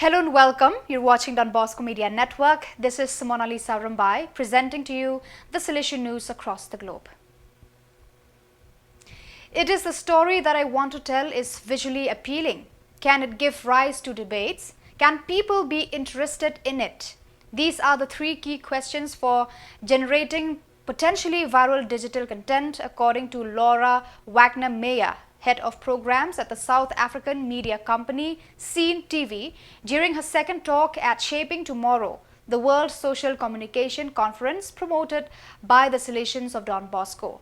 Hello and welcome. You're watching Don Bosco Media Network. This is Mona Lisa Rambai presenting to you the Salesian news across the globe. It is the story that I want to tell is visually appealing. Can it give rise to debates? Can people be interested in it? These are the three key questions for generating potentially viral digital content, according to Laura Wagner-Meyer, head of programs at the South African media company NEHU, during her second talk at Shaping Tomorrow, the World Social Communication Conference promoted by the Salesians of Don Bosco.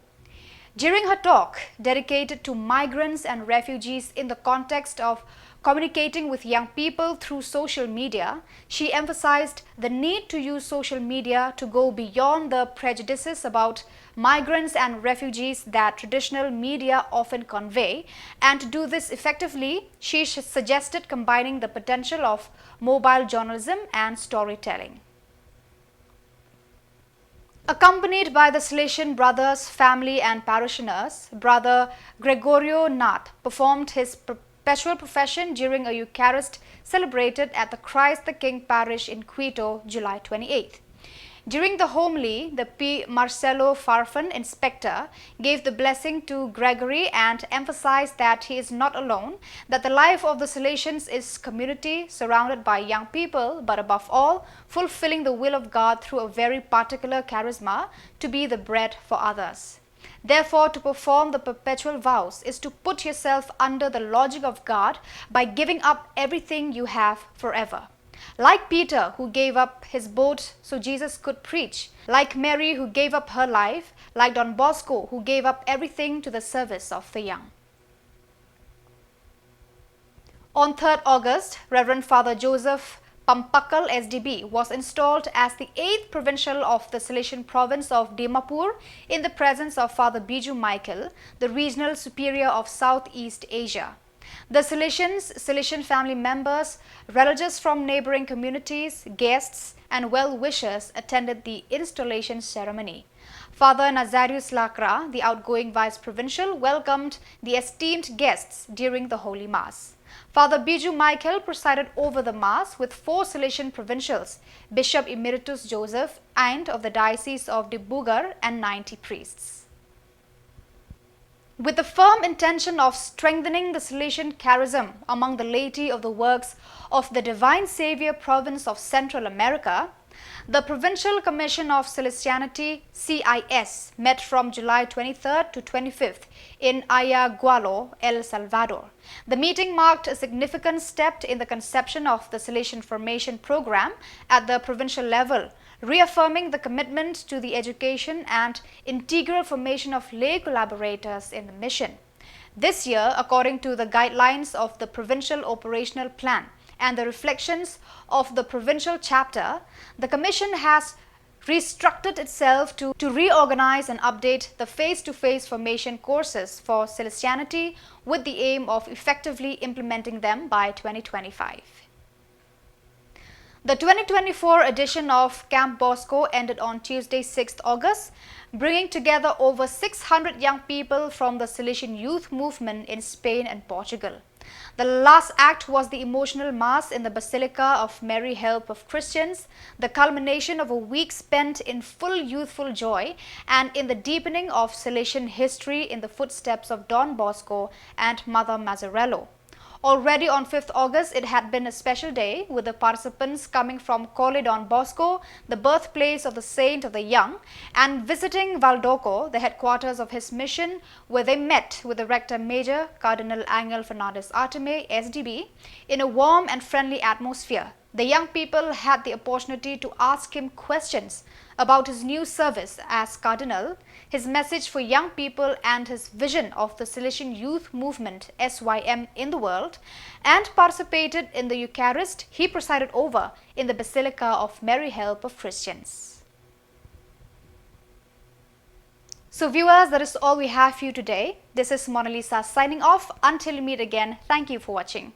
During her talk, dedicated to migrants and refugees in the context of communicating with young people through social media, she emphasized the need to use social media to go beyond the prejudices about migrants and refugees that traditional media often convey, and to do this effectively, she suggested combining the potential of mobile journalism and storytelling. Accompanied by the Salesian brothers, family and parishioners, Brother Gregorio Nath performed his perpetual profession during a Eucharist celebrated at the Christ the King parish in Quito, July 28th. During the homily, the P. Marcelo Farfan, inspector, gave the blessing to Gregory and emphasized that he is not alone, that the life of the Salesians is community surrounded by young people, but above all, fulfilling the will of God through a very particular charisma to be the bread for others. Therefore, to perform the perpetual vows is to put yourself under the logic of God by giving up everything you have forever. Like Peter, who gave up his boat so Jesus could preach, like Mary, who gave up her life, like Don Bosco, who gave up everything to the service of the young. On 3rd August, Reverend Father Joseph Pampakal SDB was installed as the 8th provincial of the Salesian province of Dimapur in the presence of Father Biju Michael, the regional superior of Southeast Asia. The Salesian family members, religious from neighboring communities, guests and well-wishers attended the installation ceremony. Father Nazarius Lakra, the outgoing vice provincial, welcomed the esteemed guests during the Holy Mass. Father Biju Michael presided over the Mass with 4 Salesian provincials, Bishop Emeritus Joseph and of the Diocese of Dibrugarh, and 90 priests. With the firm intention of strengthening the Salesian charism among the laity of the works of the Divine Saviour province of Central America, the Provincial Commission of Salesianity CIS met from July 23rd to 25th in Ayagualo, El Salvador. The meeting marked a significant step in the conception of the Salesian Formation Program at the provincial level, reaffirming the commitment to the education and integral formation of lay collaborators in the mission. This year, according to the guidelines of the Provincial Operational Plan and the reflections of the provincial chapter, the Commission has restructured itself to reorganize and update the face-to-face formation courses for Salesianity with the aim of effectively implementing them by 2025. The 2024 edition of Camp Bosco ended on Tuesday, 6th August, bringing together over 600 young people from the Salesian youth movement in Spain and Portugal. The last act was the emotional Mass in the Basilica of Mary Help of Christians, the culmination of a week spent in full youthful joy and in the deepening of Salesian history in the footsteps of Don Bosco and Mother Mazzarello. Already on 5th August, it had been a special day, with the participants coming from Cole Don Bosco, the birthplace of the Saint of the Young, and visiting Valdoco, the headquarters of his mission, where they met with the Rector Major, Cardinal Angel Fernandez Artime, SDB, in a warm and friendly atmosphere. The young people had the opportunity to ask him questions about his new service as Cardinal, his message for young people and his vision of the Salesian youth movement SYM in the world, and participated in the Eucharist he presided over in the Basilica of Mary Help of Christians. So viewers, that is all we have for you today. This is Mona Lisa signing off. Until we meet again, thank you for watching.